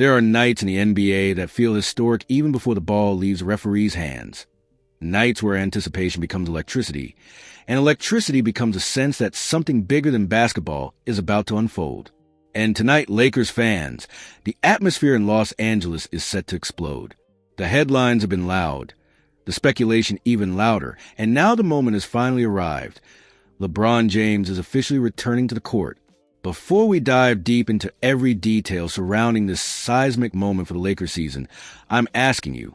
There are nights in the NBA that feel historic even before the ball leaves referees' hands. Nights where anticipation becomes electricity, and electricity becomes a sense that something bigger than basketball is about to unfold. And tonight, Lakers fans, the atmosphere in Los Angeles is set to explode. The headlines have been loud, the speculation even louder, and now the moment has finally arrived. LeBron James is officially returning to the court. Before we dive deep into every detail surrounding this seismic moment for the Lakers season, I'm asking you,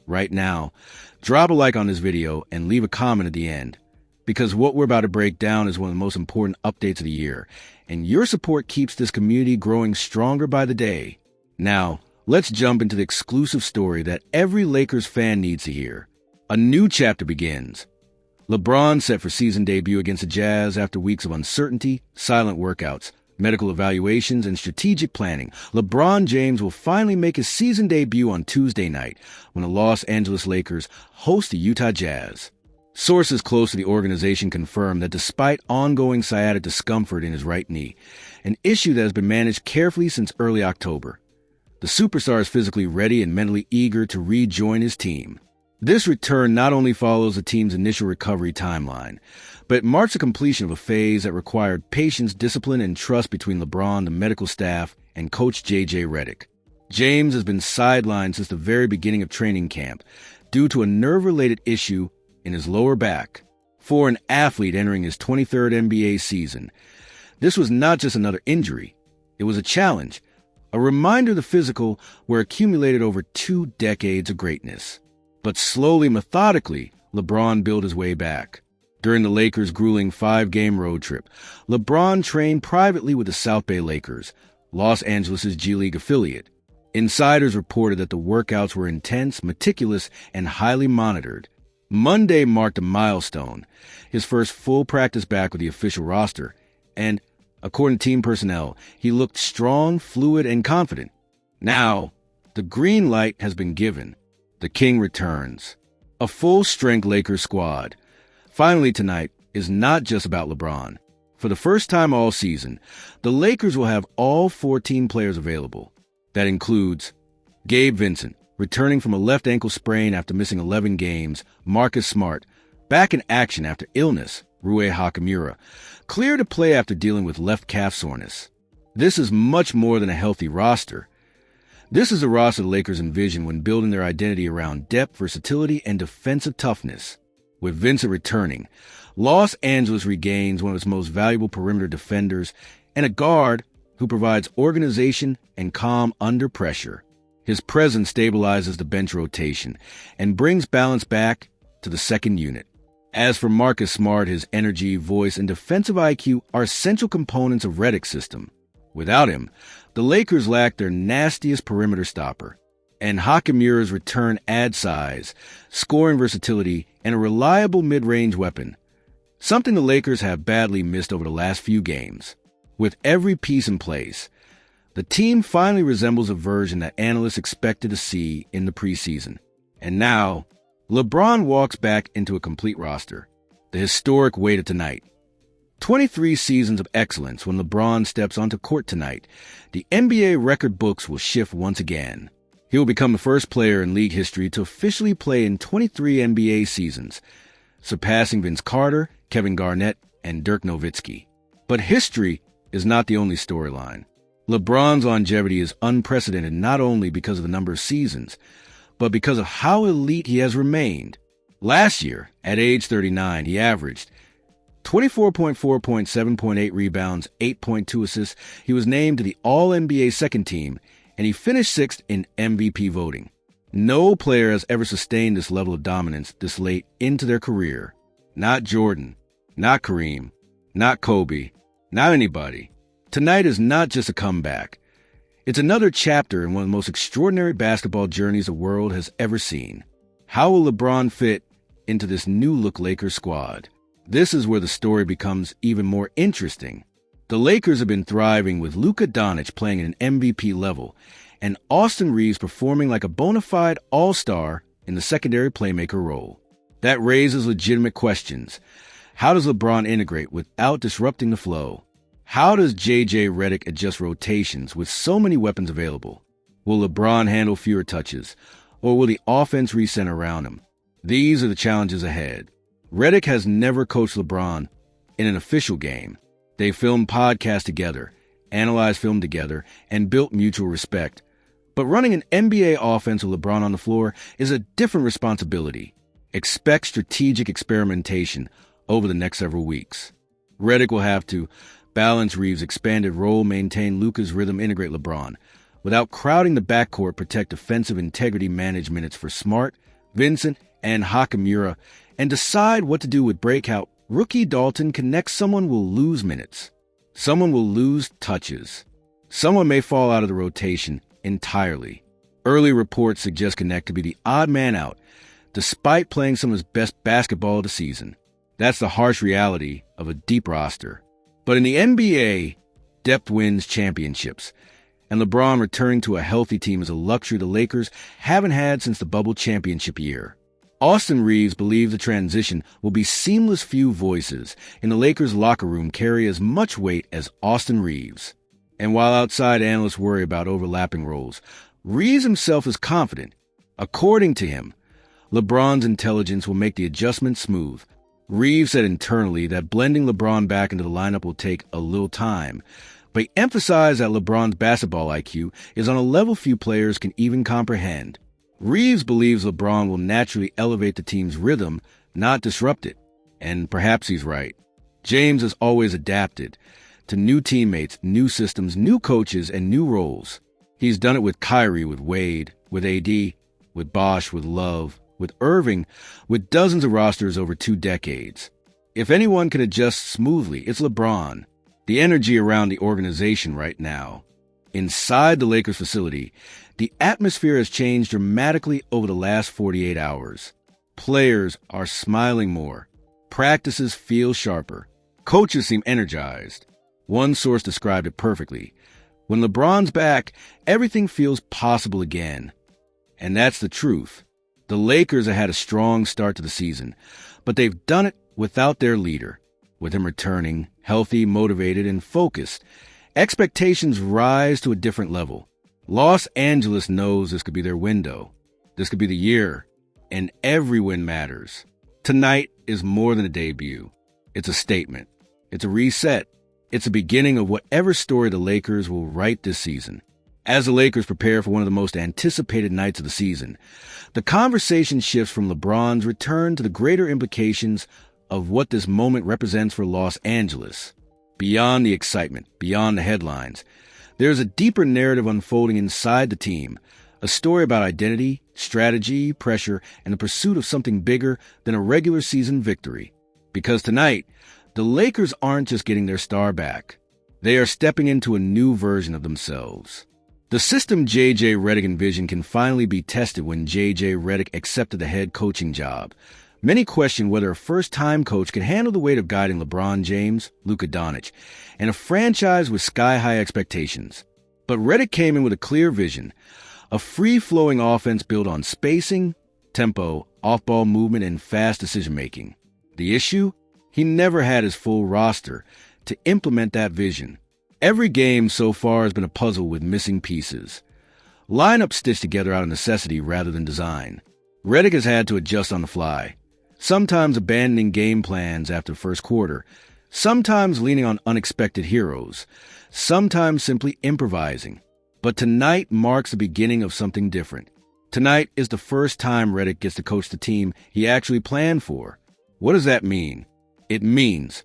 right now, drop a like on this video and leave a comment at the end, because what we're about to break down is one of the most important updates of the year, and your support keeps this community growing stronger by the day. Now, let's jump into the exclusive story that every Lakers fan needs to hear. A new chapter begins. LeBron set for season debut against the Jazz after weeks of uncertainty, silent workouts, medical evaluations, and strategic planning. LeBron James will finally make his season debut on Tuesday night when the Los Angeles Lakers host the Utah Jazz. Sources close to the organization confirm that despite ongoing sciatic discomfort in his right knee, an issue that has been managed carefully since early October, the superstar is physically ready and mentally eager to rejoin his team. This return not only follows the team's initial recovery timeline, but it marks the completion of a phase that required patience, discipline, and trust between LeBron, the medical staff, and coach JJ Redick. James has been sidelined since the very beginning of training camp due to a nerve-related issue in his lower back. For an athlete entering his 23rd NBA season, this was not just another injury. It was a challenge, a reminder the physical were accumulated over 2 decades of greatness. But slowly, methodically, LeBron built his way back. During the Lakers' grueling 5-game road trip, LeBron trained privately with the South Bay Lakers, Los Angeles' G League affiliate. Insiders reported that the workouts were intense, meticulous, and highly monitored. Monday marked a milestone, his first full practice back with the official roster, and, according to team personnel, he looked strong, fluid, and confident. Now, the green light has been given. The King returns. A full-strength Lakers squad. Finally tonight is not just about LeBron. For the first time all season, the Lakers will have all 14 players available. That includes Gabe Vincent, returning from a left ankle sprain after missing 11 games, Marcus Smart, back in action after illness, Rui Hachimura, clear to play after dealing with left calf soreness. This is much more than a healthy roster. This is a roster the Lakers envisioned when building their identity around depth, versatility, and defensive toughness. With Vincent returning, Los Angeles regains one of its most valuable perimeter defenders and a guard who provides organization and calm under pressure. His presence stabilizes the bench rotation and brings balance back to the second unit. As for Marcus Smart, his energy, voice, and defensive IQ are essential components of Redick's system. Without him, the Lakers lack their nastiest perimeter stopper, and Hachimura's return adds size, scoring versatility, and a reliable mid-range weapon, something the Lakers have badly missed over the last few games. With every piece in place, the team finally resembles a version that analysts expected to see in the preseason. And now, LeBron walks back into a complete roster. The historic weight of tonight. 23 seasons of excellence. When LeBron steps onto court tonight, the NBA record books will shift once again. He will become the first player in league history to officially play in 23 NBA seasons, surpassing Vince Carter, Kevin Garnett, and Dirk Nowitzki. But history is not the only storyline. LeBron's longevity is unprecedented not only because of the number of seasons, but because of how elite he has remained. Last year, at age 39, he averaged 24.4 points, 7.8 rebounds, 8.2 assists. He was named to the All-NBA second team, and he finished 6th in MVP voting. No player has ever sustained this level of dominance this late into their career. Not Jordan, not Kareem, not Kobe, not anybody. Tonight is not just a comeback. It's another chapter in one of the most extraordinary basketball journeys the world has ever seen. How will LeBron fit into this new-look Lakers squad? This is where the story becomes even more interesting. The Lakers have been thriving with Luka Doncic playing at an MVP level and Austin Reaves performing like a bona fide all-star in the secondary playmaker role. That raises legitimate questions. How does LeBron integrate without disrupting the flow? How does JJ Redick adjust rotations with so many weapons available? Will LeBron handle fewer touches, or will the offense recenter around him? These are the challenges ahead. Redick has never coached LeBron in an official game. They filmed podcasts together, analyzed film together, and built mutual respect. But running an NBA offense with LeBron on the floor is a different responsibility. Expect strategic experimentation over the next several weeks. Redick will have to balance Reaves' expanded role, maintain Luka's rhythm, integrate LeBron, without crowding the backcourt, protect defensive integrity, manage minutes for Smart, Vincent, and Hachimura, and decide what to do with breakout. Rookie Dalton connects. Someone will lose minutes. Someone will lose touches. Someone may fall out of the rotation entirely. Early reports suggest Connect to be the odd man out, despite playing some of his best basketball of the season. That's the harsh reality of a deep roster. But in the NBA, depth wins championships, and LeBron returning to a healthy team is a luxury the Lakers haven't had since the bubble championship year. Austin Reaves believes the transition will be seamless. Few voices in the Lakers locker room carry as much weight as Austin Reaves. And while outside analysts worry about overlapping roles, Reaves himself is confident. According to him, LeBron's intelligence will make the adjustment smooth. Reaves said internally that blending LeBron back into the lineup will take a little time, but he emphasized that LeBron's basketball IQ is on a level few players can even comprehend. Reaves believes LeBron will naturally elevate the team's rhythm, not disrupt it. And perhaps he's right. James has always adapted to new teammates, new systems, new coaches, and new roles. He's done it with Kyrie, with Wade, with AD, with Bosh, with Love, with Irving, with dozens of rosters over 2 decades. If anyone can adjust smoothly, it's LeBron. The energy around the organization right now. Inside the Lakers facility, the atmosphere has changed dramatically over the last 48 hours. Players are smiling more. Practices feel sharper. Coaches seem energized. One source described it perfectly. When LeBron's back, everything feels possible again. And that's the truth. The Lakers have had a strong start to the season, but they've done it without their leader. With him returning, healthy, motivated, and focused, expectations rise to a different level. Los Angeles knows this could be their window. This could be the year, and every win matters. Tonight is more than a debut. It's a statement. It's a reset. It's the beginning of whatever story the Lakers will write this season. As the Lakers prepare for one of the most anticipated nights of the season, the conversation shifts from LeBron's return to the greater implications of what this moment represents for Los Angeles. Beyond the excitement, beyond the headlines, there's a deeper narrative unfolding inside the team, a story about identity, strategy, pressure, and the pursuit of something bigger than a regular season victory. Because tonight, the Lakers aren't just getting their star back. They are stepping into a new version of themselves. The system JJ Redick envisioned can finally be tested when JJ Redick accepted the head coaching job. Many question whether a first-time coach can handle the weight of guiding LeBron James, Luka Doncic, and a franchise with sky-high expectations. But Redick came in with a clear vision, a free-flowing offense built on spacing, tempo, off-ball movement, and fast decision-making. The issue? He never had his full roster to implement that vision. Every game so far has been a puzzle with missing pieces. Lineups stitched together out of necessity rather than design. Redick has had to adjust on the fly, sometimes abandoning game plans after the first quarter, sometimes leaning on unexpected heroes, sometimes simply improvising. But tonight marks the beginning of something different. Tonight is the first time Redick gets to coach the team he actually planned for. What does that mean? It means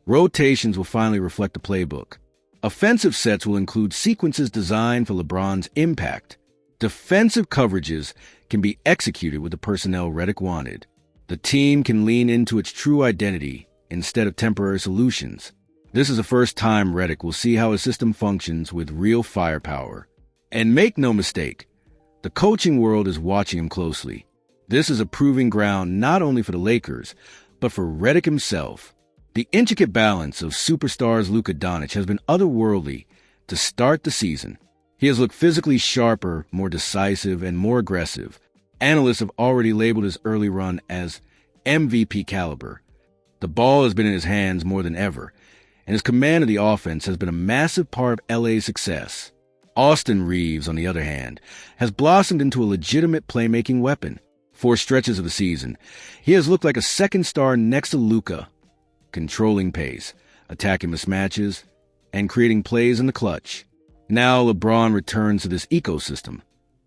rotations will finally reflect the playbook. Offensive sets will include sequences designed for LeBron's impact. Defensive coverages can be executed with the personnel Redick wanted. The team can lean into its true identity instead of temporary solutions. This is the first time Redick will see how his system functions with real firepower. And make no mistake, the coaching world is watching him closely. This is a proving ground not only for the Lakers, but for Redick himself. The intricate balance of superstars Luka Doncic has been otherworldly to start the season. He has looked physically sharper, more decisive, and more aggressive. Analysts have already labeled his early run as MVP caliber. The ball has been in his hands more than ever, and his command of the offense has been a massive part of LA's success. Austin Reaves, on the other hand, has blossomed into a legitimate playmaking weapon. For stretches of the season, he has looked like a second star next to Luka, controlling pace, attacking mismatches, and creating plays in the clutch. Now LeBron returns to this ecosystem,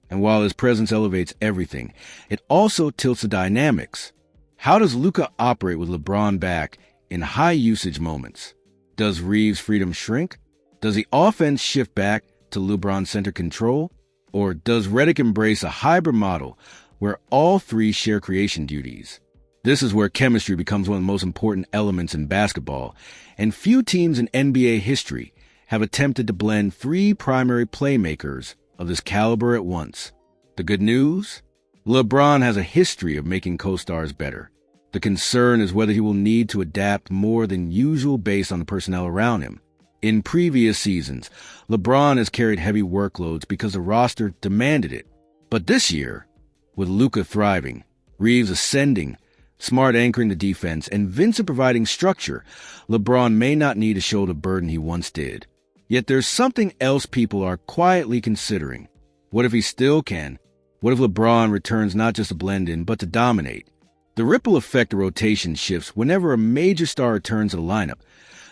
and while his presence elevates everything, it also tilts the dynamics. How does Luka operate with LeBron back in high-usage moments? Does Reaves' freedom shrink? Does the offense shift back to LeBron-centered control? Or does Redick embrace a hybrid model where all three share creation duties? This is where chemistry becomes one of the most important elements in basketball, and few teams in NBA history have attempted to blend three primary playmakers of this caliber at once. The good news? LeBron has a history of making co-stars better. The concern is whether he will need to adapt more than usual based on the personnel around him. In previous seasons, LeBron has carried heavy workloads because the roster demanded it. But this year, with Luka thriving, Reaves ascending, Smart anchoring the defense, and Vincent providing structure, LeBron may not need to shoulder the burden he once did. Yet there's something else people are quietly considering. What if he still can? What if LeBron returns not just to blend in, but to dominate? The ripple effect of rotation shifts whenever a major star returns to the lineup.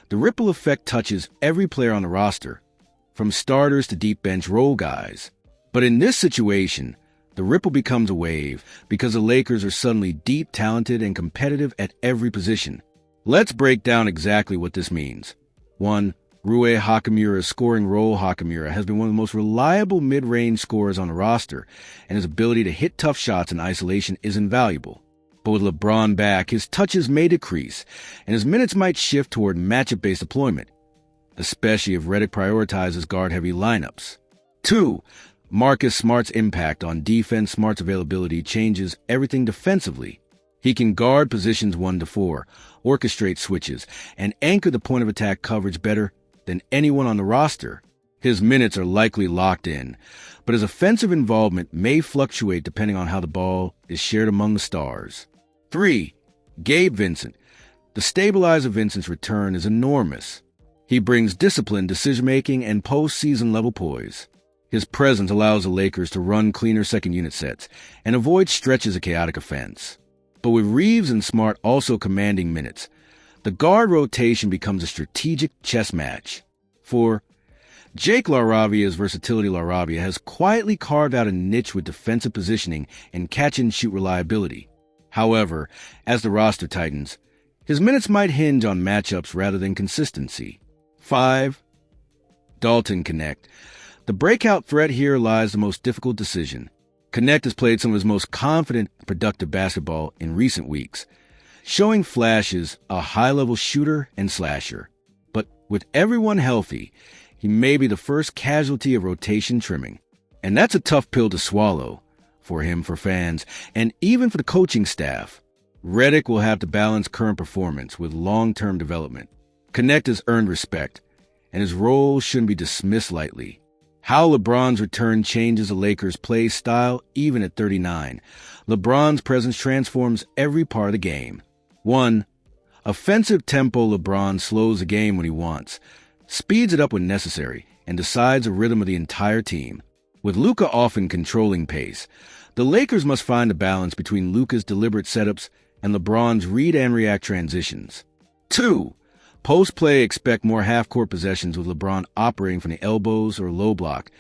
The ripple effect touches every player on the roster, from starters to deep bench role guys. But in this situation, the ripple becomes a wave because the Lakers are suddenly deep, talented, and competitive at every position. Let's break down exactly what this means. 1. Rui Hachimura's scoring role. Hachimura has been one of the most reliable mid-range scorers on the roster, and his ability to hit tough shots in isolation is invaluable. But with LeBron back, his touches may decrease, and his minutes might shift toward matchup-based deployment, especially if Redick prioritizes guard-heavy lineups. 2. Marcus Smart's impact on defense. Smart's availability changes everything defensively. He can guard positions 1 to 4, orchestrate switches, and anchor the point of attack coverage better than anyone on the roster. His minutes are likely locked in, but his offensive involvement may fluctuate depending on how the ball is shared among the stars. 3. Gabe Vincent. The stabilizer of Vincent's return is enormous. He brings discipline, decision-making, and postseason level poise. His presence allows the Lakers to run cleaner second-unit sets and avoid stretches of chaotic offense. But with Reaves and Smart also commanding minutes, the guard rotation becomes a strategic chess match. 4. Jake LaRavia's versatility. LaRavia has quietly carved out a niche with defensive positioning and catch-and-shoot reliability. However, as the roster tightens, his minutes might hinge on matchups rather than consistency. 5. Dalton Connect. The breakout threat here lies the most difficult decision. Connect has played some of his most confident and productive basketball in recent weeks, showing flashes a high-level shooter and slasher. But with everyone healthy, he may be the first casualty of rotation trimming. And that's a tough pill to swallow for him, for fans, and even for the coaching staff. Redick will have to balance current performance with long-term development. Connect has earned respect, and his role shouldn't be dismissed lightly. How LeBron's return changes the Lakers' play style even at 39. LeBron's presence transforms every part of the game. 1. Offensive tempo. LeBron slows the game when he wants, speeds it up when necessary, and decides the rhythm of the entire team. With Luka often controlling pace, the Lakers must find a balance between Luka's deliberate setups and LeBron's read and react transitions. 2. Post-play. Expect more half-court possessions with LeBron operating from the elbows or low block,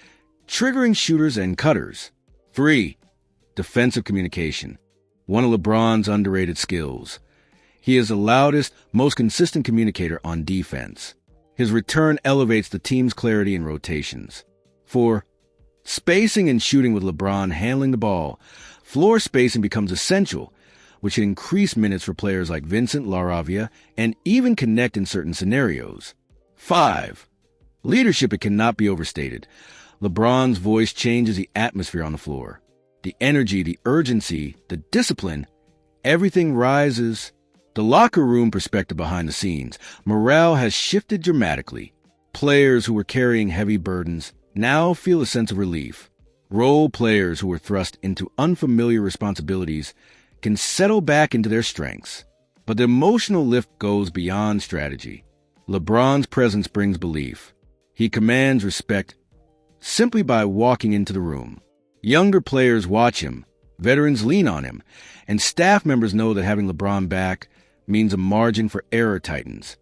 triggering shooters and cutters. 3. Defensive communication. One of LeBron's underrated skills. He is the loudest, most consistent communicator on defense. His return elevates the team's clarity in rotations. 4. Spacing and shooting. With LeBron handling the ball, floor spacing becomes essential, which can increase minutes for players like Vincent, LaRavia, and even Connect in certain scenarios. 5. Leadership. It cannot be overstated. LeBron's voice changes the atmosphere on the floor. The energy, the urgency, the discipline, everything rises. The locker room perspective behind the scenes. Morale has shifted dramatically. Players who were carrying heavy burdens now feel a sense of relief. Role players who were thrust into unfamiliar responsibilities can settle back into their strengths. But the emotional lift goes beyond strategy. LeBron's presence brings belief. He commands respect simply by walking into the room. Younger players watch him, veterans lean on him, and staff members know that having LeBron back means a margin for error tightens.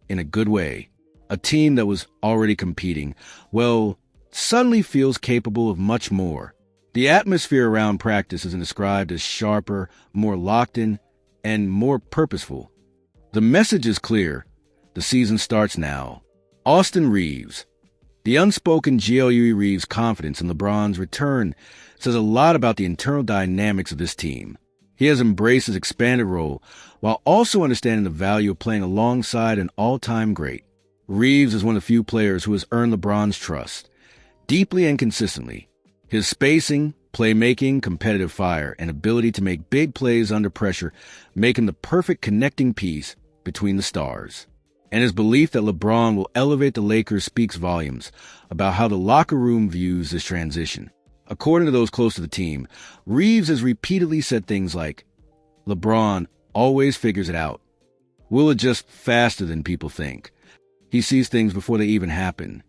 In a good way. A team that was already competing, well, suddenly feels capable of much more. The atmosphere around practice is described as sharper, more locked in, and more purposeful. The message is clear. The season starts now. Austin Reaves. The unspoken GLUE Reaves' confidence in LeBron's return says a lot about the internal dynamics of this team. He has embraced his expanded role while also understanding the value of playing alongside an all-time great. Reaves is one of the few players who has earned LeBron's trust, deeply and consistently. His spacing, playmaking, competitive fire, and ability to make big plays under pressure make him the perfect connecting piece between the stars. And his belief that LeBron will elevate the Lakers speaks volumes about how the locker room views this transition. According to those close to the team, Reaves has repeatedly said things like, "LeBron always figures it out. We'll adjust faster than people think. He sees things before they even happen."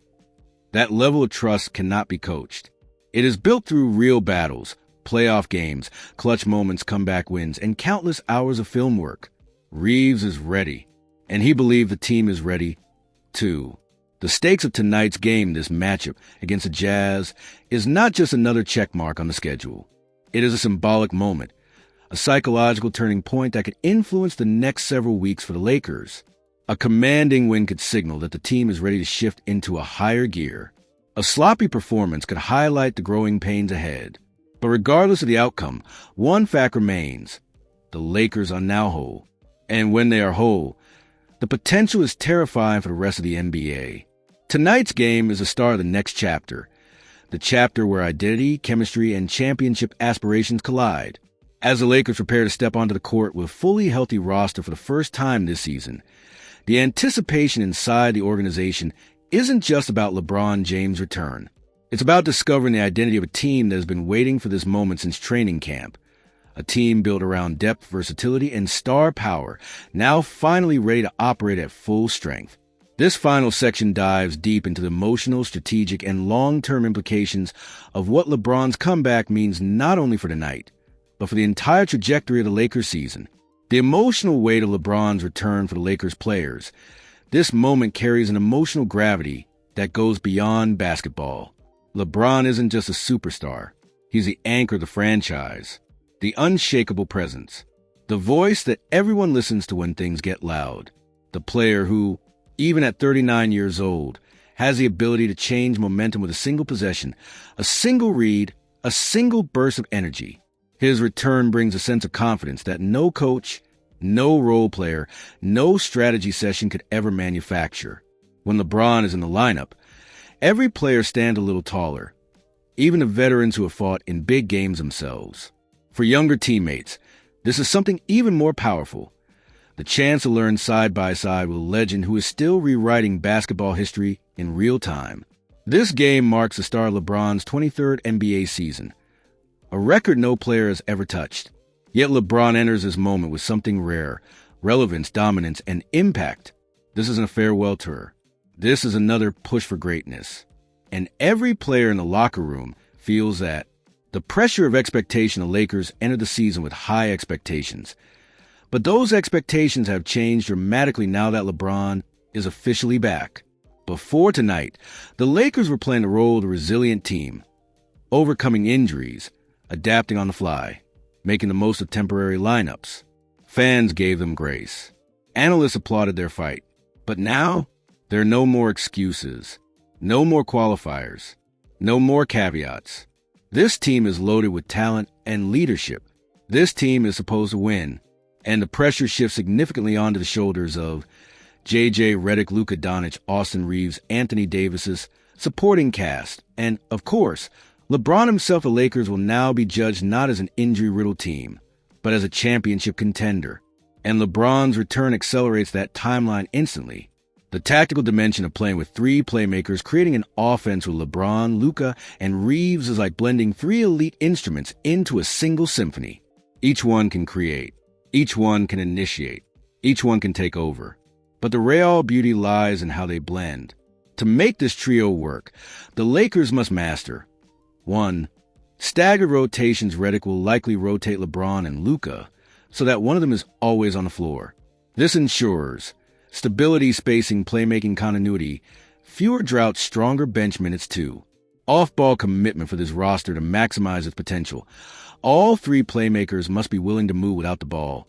That level of trust cannot be coached. It is built through real battles, playoff games, clutch moments, comeback wins, and countless hours of film work. Reaves is ready, and he believed the team is ready, too. The stakes of tonight's game, this matchup against the Jazz, is not just another checkmark on the schedule. It is a symbolic moment, a psychological turning point that could influence the next several weeks for the Lakers. A commanding win could signal that the team is ready to shift into a higher gear. A sloppy performance could highlight the growing pains ahead. But regardless of the outcome, one fact remains. The Lakers are now whole. And when they are whole, the potential is terrifying for the rest of the NBA. Tonight's game is the start of the next chapter. The chapter where identity, chemistry, and championship aspirations collide. As the Lakers prepare to step onto the court with a fully healthy roster for the first time this season, the anticipation inside the organization isn't just about LeBron James' return. It's about discovering the identity of a team that has been waiting for this moment since training camp. A team built around depth, versatility, and star power, now finally ready to operate at full strength. This final section dives deep into the emotional, strategic, and long-term implications of what LeBron's comeback means not only for tonight, but for the entire trajectory of the Lakers season. The emotional weight of LeBron's return for the Lakers players. This moment carries an emotional gravity that goes beyond basketball. LeBron isn't just a superstar. He's the anchor of the franchise, the unshakable presence, the voice that everyone listens to when things get loud, the player who, even at 39 years old, has the ability to change momentum with a single possession, a single read, a single burst of energy. His return brings a sense of confidence that no coach, no role player, no strategy session could ever manufacture. When LeBron is in the lineup, every player stands a little taller, even the veterans who have fought in big games themselves. For younger teammates, this is something even more powerful. The chance to learn side by side with a legend who is still rewriting basketball history in real time. This game marks the start of LeBron's 23rd NBA season, a record no player has ever touched. Yet LeBron enters this moment with something rare: relevance, dominance, and impact. This isn't a farewell tour. This is another push for greatness. And every player in the locker room feels that. The pressure of expectation, the Lakers entered the season with high expectations. But those expectations have changed dramatically now that LeBron is officially back. Before tonight, the Lakers were playing the role of the resilient team, overcoming injuries, adapting on the fly, making the most of temporary lineups. Fans gave them grace. Analysts applauded their fight. But now, there are no more excuses, no more qualifiers, no more caveats. This team is loaded with talent and leadership. This team is supposed to win, and the pressure shifts significantly onto the shoulders of JJ Redick, Luka, Doncic, Austin Reaves, Anthony Davis's supporting cast, and, of course, LeBron himself. The Lakers will now be judged not as an injury-riddled team, but as a championship contender. And LeBron's return accelerates that timeline instantly. The tactical dimension of playing with three playmakers, creating an offense with LeBron, Luka, and Reaves is like blending three elite instruments into a single symphony. Each one can create. Each one can initiate. Each one can take over. But the real beauty lies in how they blend. To make this trio work, the Lakers must master 1. Staggered rotations. Redick will likely rotate LeBron and Luka so that one of them is always on the floor. This ensures stability, spacing, playmaking, continuity, fewer droughts, stronger bench minutes too. Off-ball commitment for this roster to maximize its potential. All three playmakers must be willing to move without the ball,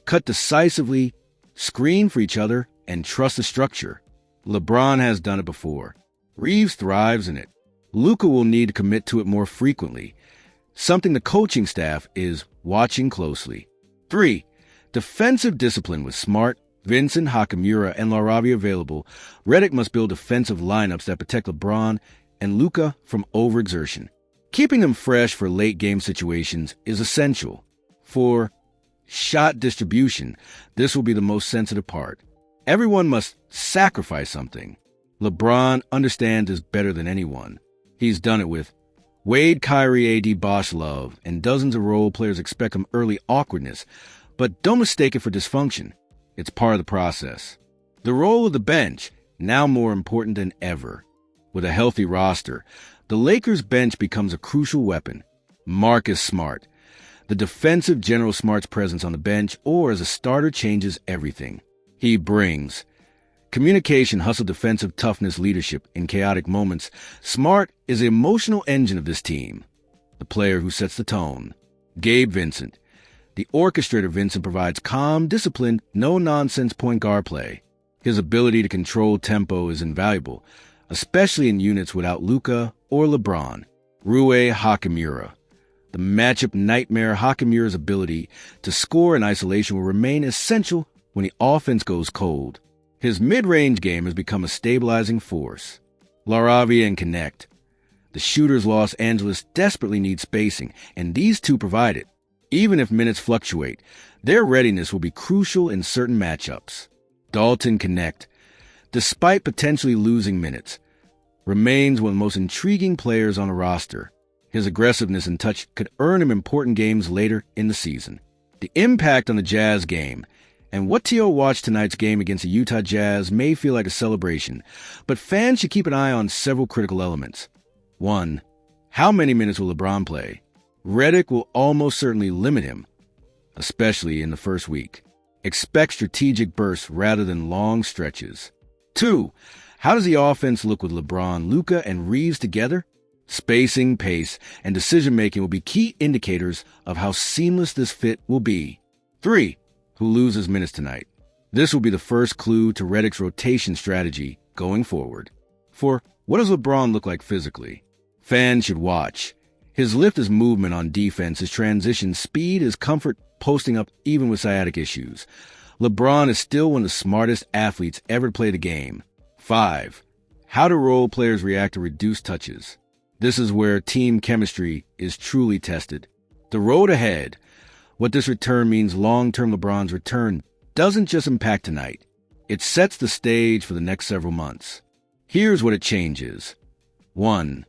cut decisively, screen for each other, and trust the structure. LeBron has done it before. Reaves thrives in it. Luka will need to commit to it more frequently, something the coaching staff is watching closely. 3. Defensive discipline. With Smart, Vincent, Hachimura, and LaRavia available, Redick must build defensive lineups that protect LeBron and Luka from overexertion. Keeping them fresh for late-game situations is essential. 4. Shot distribution. This will be the most sensitive part. Everyone must sacrifice something. LeBron understands this better than anyone. He's done it with Wade, Kyrie, AD, Bosh, Love, and dozens of role players expect some early awkwardness, but don't mistake it for dysfunction. It's part of the process. The role of the bench, now more important than ever. With a healthy roster, the Lakers' bench becomes a crucial weapon. Marcus Smart. The defensive General Smart's presence on the bench or as a starter changes everything. He brings communication, hustle, defensive toughness, leadership in chaotic moments. Smart is the emotional engine of this team, the player who sets the tone. Gabe Vincent. The orchestrator. Vincent provides calm, disciplined, no-nonsense point guard play. His ability to control tempo is invaluable, especially in units without Luka or LeBron. Rui Hachimura. The matchup nightmare. Hachimura's ability to score in isolation will remain essential when the offense goes cold. His mid-range game has become a stabilizing force. LaRavia and Connect. The shooters Los Angeles desperately need spacing, and these two provide it. Even if minutes fluctuate, their readiness will be crucial in certain matchups. Dalton Connect, despite potentially losing minutes, remains one of the most intriguing players on the roster. His aggressiveness and touch could earn him important games later in the season. The impact on the Jazz game, and what T.O. watched tonight's game against the Utah Jazz may feel like a celebration, but fans should keep an eye on several critical elements. 1. How many minutes will LeBron play? Redick will almost certainly limit him, especially in the first week. Expect strategic bursts rather than long stretches. 2. How does the offense look with LeBron, Luka, and Reaves together? Spacing, pace, and decision-making will be key indicators of how seamless this fit will be. 3. Who loses minutes tonight? This will be the first clue to Redick's rotation strategy going forward. 4. What does LeBron look like physically? Fans should watch. His lift, his movement on defense, his transition speed, his comfort posting up even with sciatic issues. LeBron is still one of the smartest athletes ever to play the game. 5. How do role players react to reduced touches? This is where team chemistry is truly tested. The road ahead, what this return means long-term. LeBron's return doesn't just impact tonight. It sets the stage for the next several months. Here's what it changes. 1.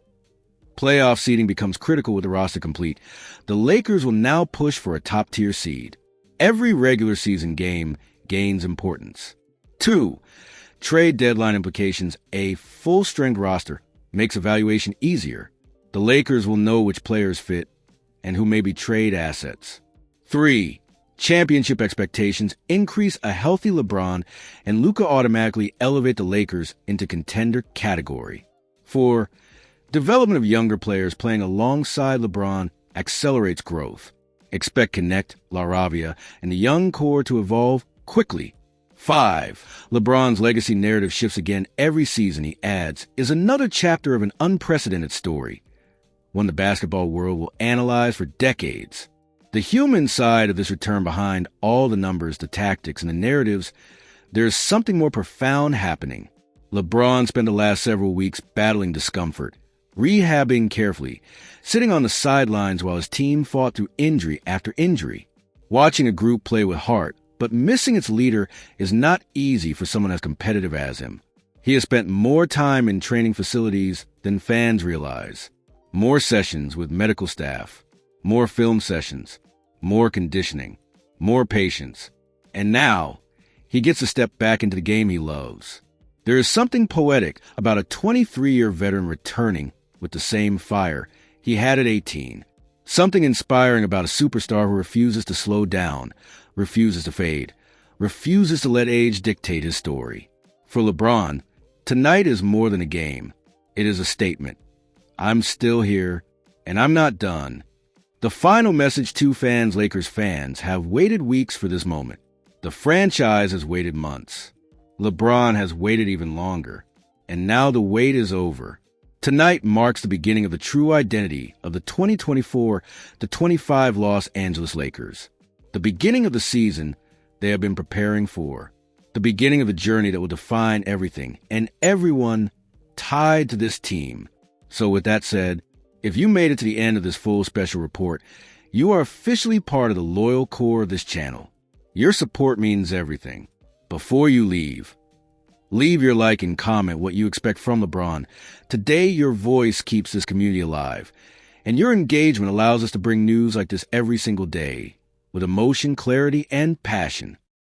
Playoff seeding becomes critical with the roster complete. The Lakers will now push for a top-tier seed. Every regular season game gains importance. 2. Trade deadline implications. A full-strength roster makes evaluation easier. The Lakers will know which players fit and who may be trade assets. 3. Championship expectations. Increase. A healthy LeBron and Luka automatically elevate the Lakers into contender category. 4. Development of younger players playing alongside LeBron accelerates growth. Expect Connect, LaRavia, and the young core to evolve quickly. 5. LeBron's legacy narrative shifts again every season. He adds, is another chapter of an unprecedented story, one the basketball world will analyze for decades. The human side of this return, behind all the numbers, the tactics, and the narratives, there's something more profound happening. LeBron spent the last several weeks battling discomfort, rehabbing carefully, sitting on the sidelines while his team fought through injury after injury. Watching a group play with heart, but missing its leader is not easy for someone as competitive as him. He has spent more time in training facilities than fans realize. More sessions with medical staff, more film sessions, more conditioning, more patience. And now, he gets to step back into the game he loves. There is something poetic about a 23-year veteran returning with the same fire he had at 18. Something inspiring about a superstar who refuses to slow down, refuses to fade, refuses to let age dictate his story. For LeBron, tonight is more than a game. It is a statement. I'm still here, and I'm not done. The final message to Lakers fans have waited weeks for this moment. The franchise has waited months. LeBron has waited even longer. And now the wait is over. Tonight marks the beginning of the true identity of the 2024-25 Los Angeles Lakers. The beginning of the season they have been preparing for. The beginning of a journey that will define everything and everyone tied to this team. So with that said, if you made it to the end of this full special report, you are officially part of the loyal core of this channel. Your support means everything. Before you leave your like and comment what you expect from LeBron. Today, your voice keeps this community alive, and your engagement allows us to bring news like this every single day with emotion, clarity, and passion.